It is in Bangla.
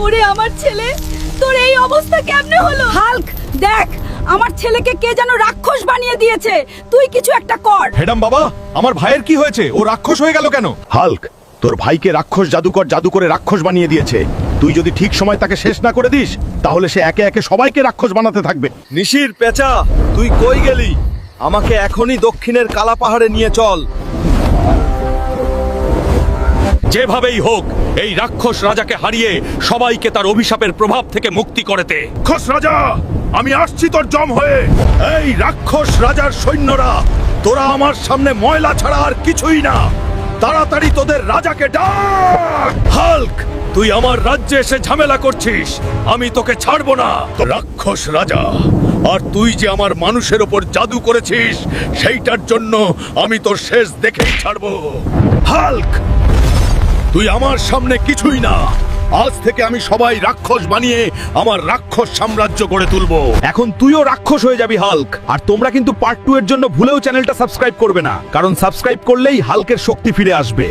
ওরে আমার ছেলে, তোর এই অবস্থা কেমনে হলো? হাল্ক, দেখ আমার ছেলেকে কে যেন রাক্ষস বানিয়ে দিয়েছে। তুই কিছু একটা কর। হেডাম বাবা, আমার ভাইয়ের কি হয়েছে? ও রাক্ষস হয়ে গেল কেন? হাল্ক, তোর ভাইকে রাক্ষস জাদু করে রাক্ষস বানিয়ে দিয়েছে। তুই যদি ঠিক সময় তাকে শেষ না করে দিস, তাহলে সে একে একে সবাইকে রাক্ষস বানাতে থাকবে। নিশির পেঁচা, তুই কই গেলি? আমাকে এখনই দক্ষিণের কালা পাহাড়ে নিয়ে চল। যেভাবেই হোক এই রাক্ষস রাজাকে হারিয়ে সবাইকে তার অভিশাপের প্রভাব থেকে মুক্তি করতে। রাক্ষস রাজা, আমি আসছি তোর জম হয়ে। এই রাক্ষস রাজার সৈন্যরা, তোরা আমার সামনে ময়লা ছাড়া আর কিছুই না। তাড়াতাড়ি তোদের রাজাকে ডাক। হাল্ক, তুই আমার রাজ্যে এসে ঝামেলা করছিস, আমি তোকে ছাড়বো না। রাক্ষস রাজা, আর তুই যে আমার মানুষের ওপর জাদু করেছিস, সেইটার জন্য আমি তোর শেষ দেখেই ছাড়বো। হাল্ক, তুই আমার সামনে কিছুই না। আজ থেকে আমি সবাই রাক্ষস বানিয়ে আমার রাক্ষস সাম্রাজ্য গড়ে তুলবো। এখন তুইও রাক্ষস হয়ে যাবি হাল্ক। আর তোমরা কিন্তু পার্ট 2 এর জন্য ভুলেও চ্যানেলটা সাবস্ক্রাইব করবে না, কারণ সাবস্ক্রাইব করলেই হাল্কের শক্তি ফিরে আসবে।